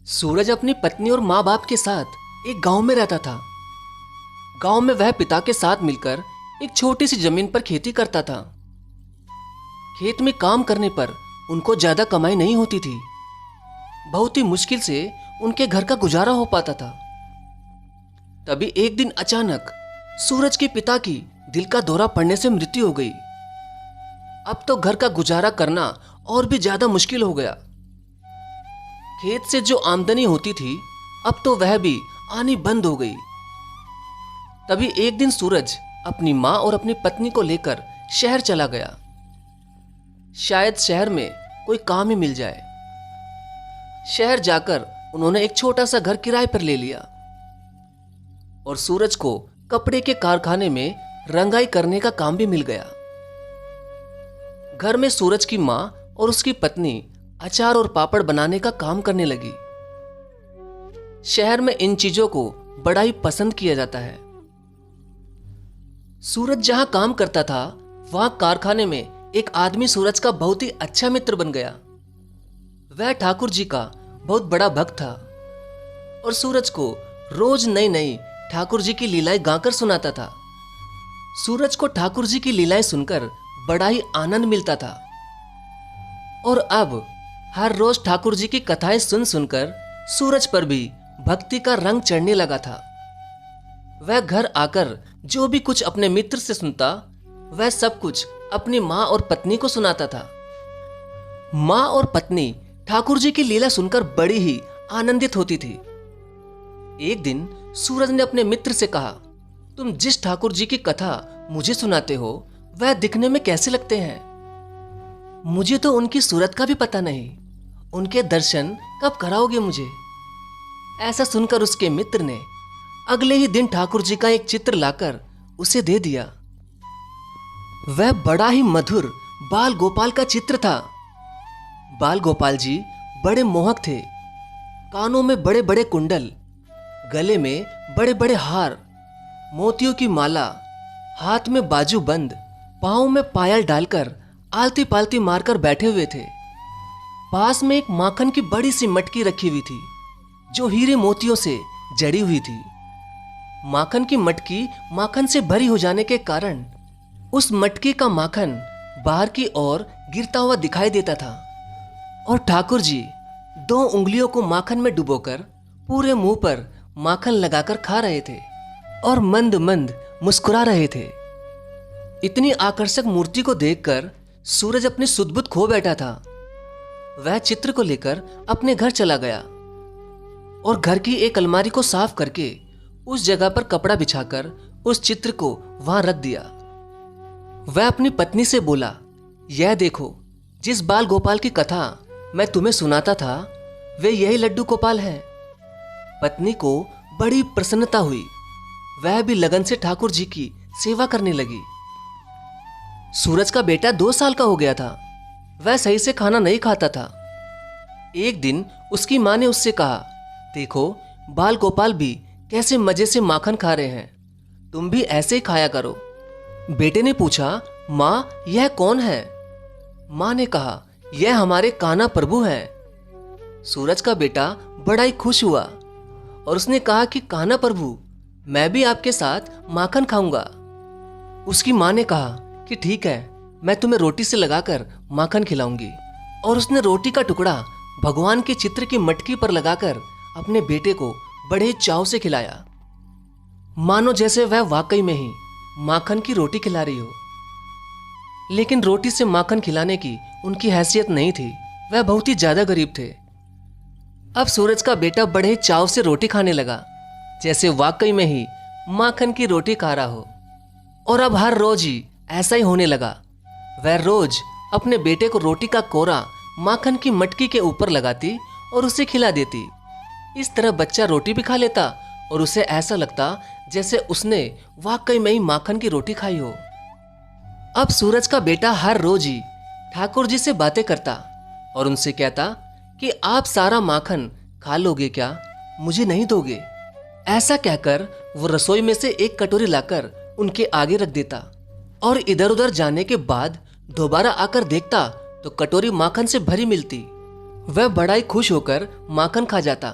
सूरज अपनी पत्नी और माँ बाप के साथ एक गांव में रहता था। गांव में वह पिता के साथ मिलकर एक छोटी सी जमीन पर खेती करता था। खेत में काम करने पर उनको ज्यादा कमाई नहीं होती थी। बहुत ही मुश्किल से उनके घर का गुजारा हो पाता था। तभी एक दिन अचानक सूरज के पिता की दिल का दौरा पड़ने से मृत्यु हो गई। अब तो घर का गुजारा करना और भी ज्यादा मुश्किल हो गया। खेत से जो आमदनी होती थी अब तो वह भी आनी बंद हो गई। तभी एक दिन सूरज अपनी मां और अपनी पत्नी को लेकर शहर चला गया। शायद शहर में कोई काम ही मिल जाए। शहर जाकर उन्होंने एक छोटा सा घर किराए पर ले लिया और सूरज को कपड़े के कारखाने में रंगाई करने का काम भी मिल गया। घर में सूरज की मां और उसकी पत्नी अचार और पापड़ बनाने का काम करने लगी। शहर में इन चीजों को बड़ा ही पसंद किया जाता है। सूरज जहां काम करता था वहां कारखाने में एक आदमी सूरज का बहुत ही अच्छा मित्र बन गया। वह ठाकुर जी का बहुत बड़ा भक्त था और सूरज को रोज नई नई ठाकुर जी की लीलाएं गाकर सुनाता था। सूरज को ठाकुर जी की लीलाएं सुनकर बड़ा ही आनंद मिलता था और अब हर रोज ठाकुर जी की कथाएं सुन सुनकर सूरज पर भी भक्ति का रंग चढ़ने लगा था। वह घर आकर जो भी कुछ अपने मित्र से सुनता वह सब कुछ अपनी मां और पत्नी को सुनाता था। मां और पत्नी ठाकुर जी की लीला सुनकर बड़ी ही आनंदित होती थी। एक दिन सूरज ने अपने मित्र से कहा, तुम जिस ठाकुर जी की कथा मुझे सुनाते हो वह दिखने में कैसे लगते हैं? मुझे तो उनकी सूरत का भी पता नहीं। उनके दर्शन कब कराओगे मुझे? ऐसा सुनकर उसके मित्र ने अगले ही दिन ठाकुर जी का एक चित्र लाकर उसे दे दिया। वह बड़ा ही मधुर बाल गोपाल का चित्र था। बाल गोपाल जी बड़े मोहक थे। कानों में बड़े बड़े कुंडल, गले में बड़े बड़े हार, मोतियों की माला, हाथ में बाजूबंद, पांव में पायल डालकर आलती पालती मारकर बैठे हुए थे। पास में एक माखन की बड़ी सी मटकी रखी हुई थी जो हीरे मोतियों से जड़ी हुई थी। माखन की मटकी माखन से भरी हो जाने के कारण उस मटकी का माखन बाहर की ओर गिरता हुआ दिखाई देता था और ठाकुर जी 2 उंगलियों को माखन में डुबोकर पूरे मुंह पर माखन लगाकर खा रहे थे और मंद मंद मुस्कुरा रहे थे। इतनी आकर्षक मूर्ति को देखकर सूरज अपनी सुध-बुध खो बैठा था। वह चित्र को लेकर अपने घर चला गया और घर की एक अलमारी को साफ करके उस जगह पर कपड़ा बिछाकर उस चित्र को वहां रख दिया। वह अपनी पत्नी से बोला, यह देखो, जिस बाल गोपाल की कथा मैं तुम्हें सुनाता था वे यही लड्डू गोपाल हैं। पत्नी को बड़ी प्रसन्नता हुई। वह भी लगन से ठाकुर जी की सेवा करने लगी। सूरज का बेटा 2 साल का हो गया था। वह सही से खाना नहीं खाता था। एक दिन उसकी मां ने उससे कहा, देखो बाल गोपाल भी कैसे मजे से माखन खा रहे हैं, तुम भी ऐसे ही खाया करो। बेटे ने पूछा, मां यह कौन है? मां ने कहा, यह हमारे कान्हा प्रभु हैं। सूरज का बेटा बड़ा ही खुश हुआ और उसने कहा कि कान्हा प्रभु, मैं भी आपके साथ माखन खाऊंगा। उसकी मां ने कहा कि ठीक है, मैं तुम्हें रोटी से लगाकर माखन खिलाऊंगी। और उसने रोटी का टुकड़ा भगवान के चित्र की मटकी पर लगाकर अपने बेटे को बड़े चाव से खिलाया, मानो जैसे वह वाकई में ही माखन की रोटी खिला रही हो। लेकिन रोटी से माखन खिलाने की उनकी हैसियत नहीं थी। वह बहुत ही ज्यादा गरीब थे। अब सूरज का बेटा बड़े चाव से रोटी खाने लगा जैसे वाकई में ही माखन की रोटी खा रहा हो। और अब हर रोज ही ऐसा ही होने लगा। वह रोज अपने बेटे को रोटी का कोरा माखन की मटकी के ऊपर लगाती और उसे खिला देती। इस तरह बच्चा रोटी भी खा लेता और उसे ऐसा लगता जैसे उसने वाकई में ही माखन की रोटी खाई हो। अब सूरज का बेटा हर रोज ही ठाकुर जी से बातें करता और उनसे कहता कि आप सारा माखन खा लोगे क्या, मुझे नहीं दोगे? ऐसा कहकर वो रसोई में से एक कटोरी लाकर उनके आगे रख देता और इधर उधर जाने के बाद दोबारा आकर देखता तो कटोरी माखन से भरी मिलती। वह बड़ा ही खुश होकर माखन खा जाता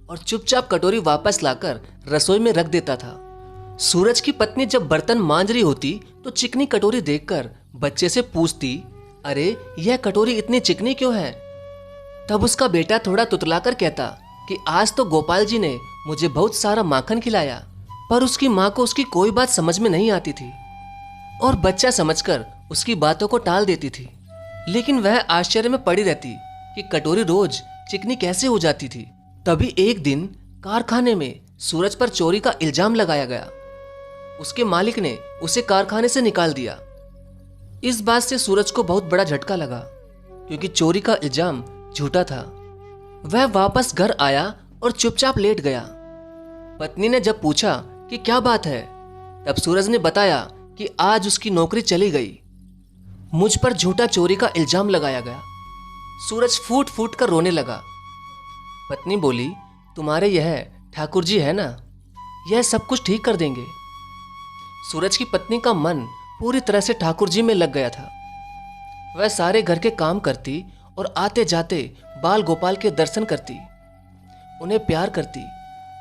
और चुपचाप कटोरी वापस लाकर रसोई में रख देता था। सूरज की पत्नी जब बर्तन मांज रही होती तो चिकनी कटोरी देखकर बच्चे से पूछती, अरे यह कटोरी इतनी चिकनी क्यों है? तब उसका बेटा थोड़ा तुतलाकर कहता कि आज तो गोपाल जी ने मुझे बहुत सारा माखन खिलाया। पर उसकी माँ को उसकी कोई बात समझ में नहीं आती थी और बच्चा समझकर उसकी बातों को टाल देती थी। लेकिन वह आश्चर्य में पड़ी रहती कि कटोरी रोज चिकनी कैसे हो जाती थी। तभी एक दिन कारखाने में सूरज पर चोरी का इल्जाम लगाया गया। उसके मालिक ने उसे कारखाने से निकाल दिया। इस बात से सूरज को बहुत बड़ा झटका लगा क्योंकि चोरी का इल्जाम झूठा था। वह वापस घर आया और चुपचाप लेट गया। पत्नी ने जब पूछा कि क्या बात है, तब सूरज ने बताया कि आज उसकी नौकरी चली गई। मुझ पर झूठा चोरी का इल्जाम लगाया गया। सूरज फूट फूट कर रोने लगा। पत्नी बोली, तुम्हारे यह ठाकुर जी है ना, यह सब कुछ ठीक कर देंगे। सूरज की पत्नी का मन पूरी तरह से ठाकुर जी में लग गया था। वह सारे घर के काम करती और आते जाते बाल गोपाल के दर्शन करती, उन्हें प्यार करती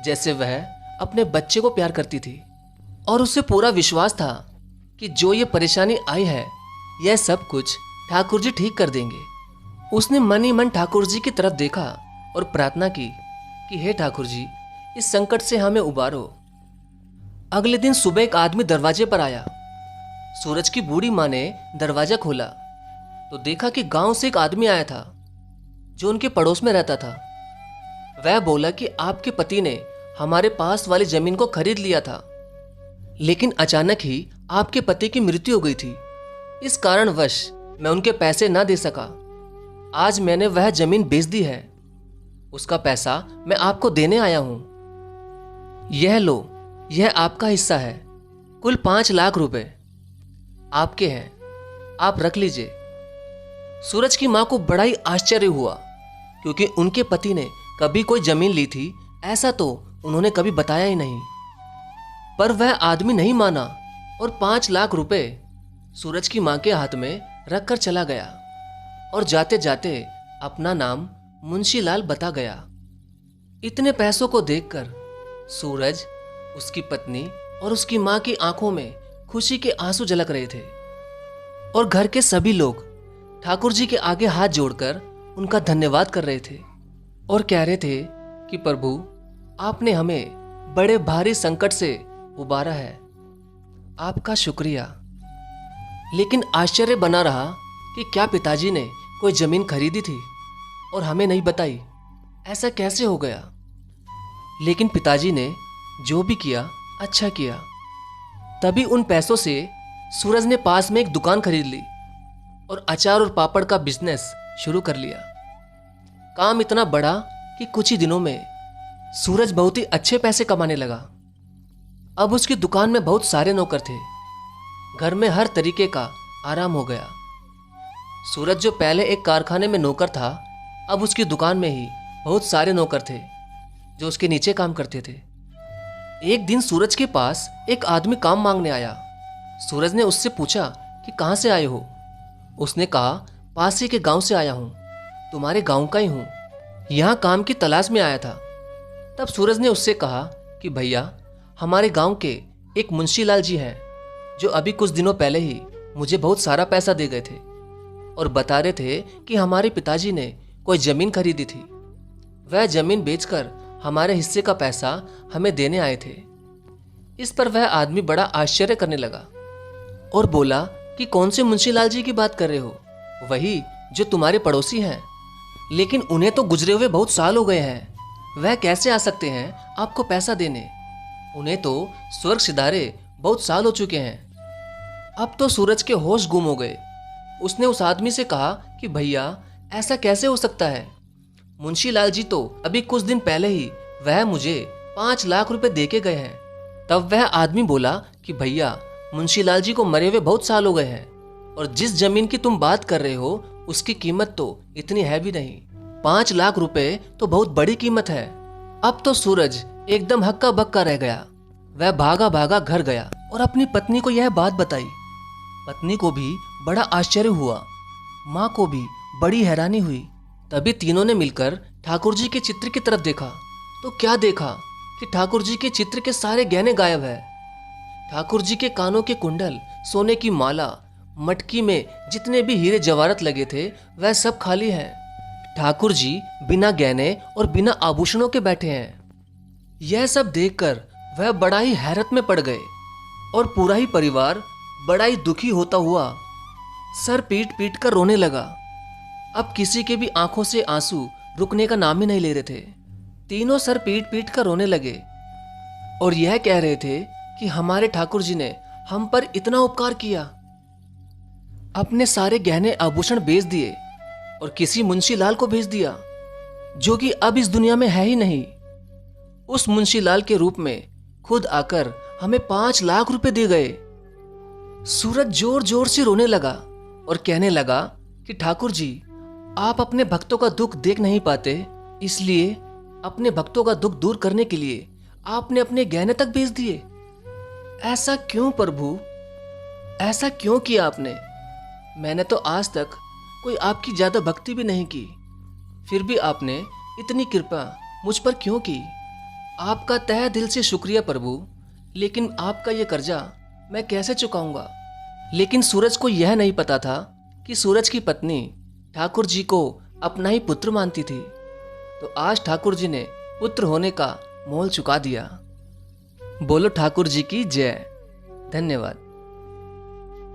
जैसे वह अपने बच्चे को प्यार करती थी। और उसे पूरा विश्वास था कि जो ये परेशानी आई है यह सब कुछ ठाकुर जी ठीक कर देंगे। उसने मन ही मन ठाकुर जी की तरफ देखा और प्रार्थना की कि हे ठाकुर जी, इस संकट से हमें उबारो। अगले दिन सुबह एक आदमी दरवाजे पर आया। सूरज की बूढ़ी माँ ने दरवाजा खोला तो देखा कि गांव से एक आदमी आया था जो उनके पड़ोस में रहता था। वह बोला कि आपके पति ने हमारे पास वाली जमीन को खरीद लिया था, लेकिन अचानक ही आपके पति की मृत्यु हो गई थी। इस कारणवश मैं उनके पैसे ना दे सका। आज मैंने वह जमीन बेच दी है। उसका पैसा मैं आपको देने आया हूं। यह लो, यह आपका हिस्सा है। कुल 5 लाख रुपए आपके हैं, आप रख लीजिए। सूरज की मां को बड़ा ही आश्चर्य हुआ क्योंकि उनके पति ने कभी कोई जमीन ली थी ऐसा तो उन्होंने कभी बताया ही नहीं। पर वह आदमी नहीं माना और 5 लाख रुपए सूरज की मां के हाथ में रखकर चला गया और जाते जाते अपना नाम मुंशीलाल बता गया। इतने पैसों को देखकर सूरज, उसकी पत्नी और उसकी मां की आंखों में खुशी के आंसू झलक रहे थे और घर के सभी लोग ठाकुर जी के आगे हाथ जोड़कर उनका धन्यवाद कर रहे थे और कह रहे थे कि प्रभु, आपने हमें बड़े भारी संकट से उबारा है, आपका शुक्रिया। लेकिन आश्चर्य बना रहा कि क्या पिताजी ने कोई जमीन खरीदी थी और हमें नहीं बताई? ऐसा कैसे हो गया? लेकिन पिताजी ने जो भी किया अच्छा किया। तभी उन पैसों से सूरज ने पास में एक दुकान खरीद ली और अचार और पापड़ का बिजनेस शुरू कर लिया। काम इतना बढ़ा कि कुछ ही दिनों में सूरज बहुत ही अच्छे पैसे कमाने लगा। अब उसकी दुकान में बहुत सारे नौकर थे। घर में हर तरीके का आराम हो गया। सूरज जो पहले एक कारखाने में नौकर था, अब उसकी दुकान में ही बहुत सारे नौकर थे जो उसके नीचे काम करते थे। एक दिन सूरज के पास एक आदमी काम मांगने आया। सूरज ने उससे पूछा कि कहाँ से आए हो? उसने कहा, पास ही के गांव से आया हूँ, तुम्हारे गांव का ही हूँ, यहाँ काम की तलाश में आया था। तब सूरज ने उससे कहा कि भैया, हमारे गांव के एक मुंशीलाल जी हैं जो अभी कुछ दिनों पहले ही मुझे बहुत सारा पैसा दे गए थे और बता रहे थे कि हमारे पिताजी ने कोई जमीन खरीदी थी। वह जमीन बेचकर हमारे हिस्से का पैसा हमें देने आए थे। इस पर वह आदमी बड़ा आश्चर्य करने लगा और बोला कि कौन से मुंशीलाल जी की बात कर रहे हो? वही जो तुम्हारे पड़ोसी हैं। लेकिन उन्हें तो गुजरे हुए बहुत साल हो गए हैं, वह कैसे आ सकते हैं आपको पैसा देने? उन्हें तो स्वर्ग सिधारे बहुत साल हो चुके हैं। अब तो सूरज के होश गुम हो गए। उसने उस आदमी से कहा कि भैया, ऐसा कैसे हो सकता है? मुंशीलाल जी तो अभी कुछ दिन पहले ही वह मुझे 5 लाख रुपए दे के गए हैं। तब वह आदमी बोला कि भैया, मुंशीलाल जी को मरे हुए बहुत साल हो गए हैं और जिस जमीन की तुम बात कर रहे हो उसकी कीमत तो इतनी है भी नहीं। 5 लाख रुपए तो बहुत बड़ी कीमत है। अब तो सूरज एकदम हक्का बक्का रह गया। वह भागा भागा घर गया और अपनी पत्नी को यह बात बताई। पत्नी को भी बड़ा आश्चर्य हुआ, माँ को भी बड़ी हैरानी हुई तभी तीनों ने मिलकर ठाकुर जी के चित्र की तरफ देखा तो क्या देखा कि ठाकुर जी के चित्र के सारे गहने गायब है। ठाकुर जी के कानों के कुंडल, सोने की माला, मटकी में जितने भी हीरे जवाहरत लगे थे वह सब खाली हैं। ठाकुर जी बिना गहने और बिना आभूषणों के बैठे हैं। यह सब देखकर वह बड़ा ही हैरत में पड़ गए और पूरा ही परिवार बड़ा ही दुखी होता हुआ सर पीट पीट कर रोने लगा। अब किसी के भी आंखों से आंसू रुकने का नाम ही नहीं ले रहे थे। तीनों सर पीट पीट कर रोने लगे और यह कह रहे थे कि हमारे ठाकुर जी ने हम पर इतना उपकार किया, अपने सारे गहने आभूषण बेच दिए और किसी मुंशी लाल को भेज दिया जो कि अब इस दुनिया में है ही नहीं। उस मुंशी लाल के रूप में खुद आकर हमें 5 लाख रुपए दे गए। सूरज जोर जोर से रोने लगा और कहने लगा कि ठाकुर जी, आप अपने भक्तों का दुख देख नहीं पाते, इसलिए अपने भक्तों का दुख दूर करने के लिए आपने अपने गहने तक बेच दिए। ऐसा क्यों प्रभु, ऐसा क्यों किया आपने? मैंने तो आज तक कोई आपकी ज्यादा भक्ति भी नहीं की, फिर भी आपने इतनी कृपा मुझ पर क्यों की? आपका तहे दिल से शुक्रिया प्रभु, लेकिन आपका ये कर्जा मैं कैसे चुकाऊंगा? लेकिन सूरज को यह नहीं पता था कि सूरज की पत्नी ठाकुर जी को अपना ही पुत्र मानती थी। तो आज ठाकुर जी ने पुत्र होने का मोल चुका दिया। बोलो ठाकुर जी की जय। धन्यवाद।